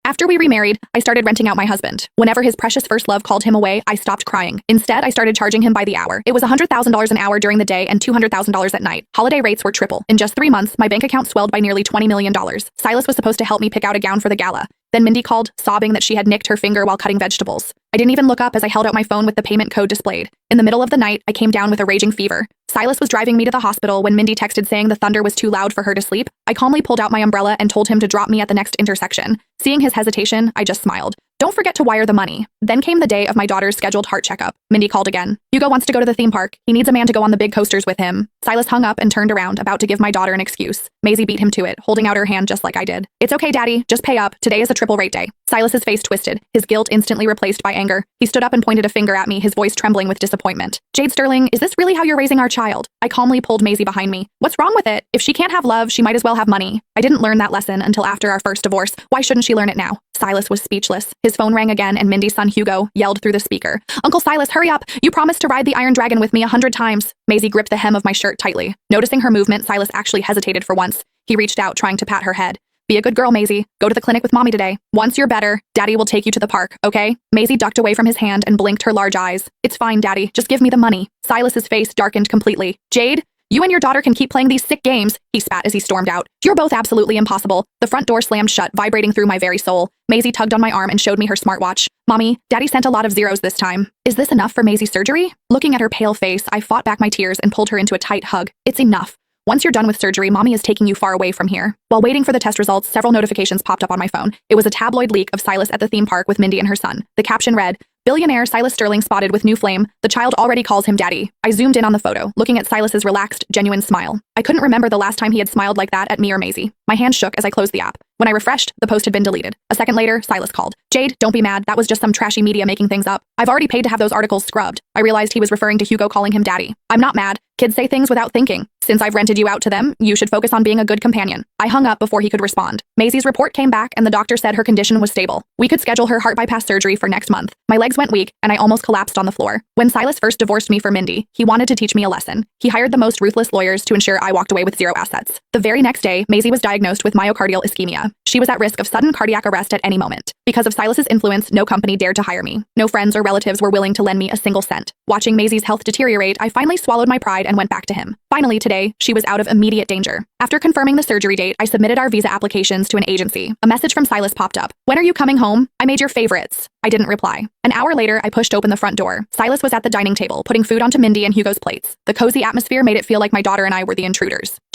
After we remarried, I started renting out my husband. Whenever his precious first love called him away, I stopped crying. Instead, I started charging him by the hour. It was $100,000 an hour during the day and $200,000 at night. Holiday rates were triple. In just 3 months, my bank account swelled by nearly $20 million. Silas was supposed to help me pick out a gown for the gala. Then Mindy called, sobbing that she had nicked her finger while cutting vegetables. I didn't even look up as I held out my phone with the payment code displayed. In the middle of the night, I came down with a raging fever. Silas was driving me to the hospital when Mindy texted saying the thunder was too loud for her to sleep. I calmly pulled out my umbrella and told him to drop me at the next intersection. Seeing his hesitation, I just smiled. Don't forget to wire the money. Then came the day of my daughter's scheduled heart checkup. Mindy called again. Hugo wants to go to the theme park. He needs a man to go on the big coasters with him. Silas hung up and turned around, about to give my daughter an excuse. Maisie beat him to it, holding out her hand just like I did. It's okay, Daddy. Just pay up. Today is a triple rate day. Silas's face twisted, his guilt instantly replaced by anger. He stood up and pointed a finger at me, his voice trembling with disappointment. Jade Sterling, is this really how you're raising our child? I calmly pulled Maisie behind me. What's wrong with it? If she can't have love, she might as well have money. I didn't learn that lesson until after our first divorce. Why shouldn't she learn it now? Silas was speechless. His phone rang again and Mindy's son Hugo yelled through the speaker. Uncle Silas, hurry up! You promised to ride the Iron Dragon with me 100 times. Maisie gripped the hem of my shirt tightly. Noticing her movement, Silas actually hesitated for once. He reached out, trying to pat her head. Be a good girl, Maisie. Go to the clinic with Mommy today. Once you're better, Daddy will take you to the park, okay? Maisie ducked away from his hand and blinked her large eyes. It's fine, Daddy. Just give me the money. Silas's face darkened completely. Jade? You and your daughter can keep playing these sick games, he spat as he stormed out. You're both absolutely impossible. The front door slammed shut, vibrating through my very soul. Maisie tugged on my arm and showed me her smartwatch. Mommy, Daddy sent a lot of zeros this time. Is this enough for Maisie's surgery? Looking at her pale face, I fought back my tears and pulled her into a tight hug. It's enough. Once you're done with surgery, Mommy is taking you far away from here. While waiting for the test results, several notifications popped up on my phone. It was a tabloid leak of Silas at the theme park with Mindy and her son. The caption read, "Billionaire Silas Sterling spotted with new flame. The child already calls him daddy." I zoomed in on the photo, looking at Silas's relaxed, genuine smile. I couldn't remember the last time he had smiled like that at me or Maisie. My hand shook as I closed the app. When I refreshed, the post had been deleted. A second later, Silas called. Jade, don't be mad. That was just some trashy media making things up. I've already paid to have those articles scrubbed. I realized he was referring to Hugo calling him daddy. I'm not mad. Kids say things without thinking. Since I've rented you out to them, you should focus on being a good companion. I hung up before he could respond. Maisie's report came back and the doctor said her condition was stable. We could schedule her heart bypass surgery for next month. My legs went weak and I almost collapsed on the floor. When Silas first divorced me for Mindy, he wanted to teach me a lesson. He hired the most ruthless lawyers to ensure I walked away with zero assets. The very next day, Maisie was diagnosed with myocardial ischemia. She was at risk of sudden cardiac arrest at any moment. Because of Silas's influence, no company dared to hire me. No friends or relatives were willing to lend me a single cent. Watching Maisie's health deteriorate, I finally swallowed my pride and went back to him. Finally, today, she was out of immediate danger. After confirming the surgery date, I submitted our visa applications to an agency. A message from Silas popped up. "When are you coming home? I made your favorites." I didn't reply. An hour later, I pushed open the front door. Silas was at the dining table, putting food onto Mindy and Hugo's plates. The cozy atmosphere made it feel like my daughter and I were the intruders.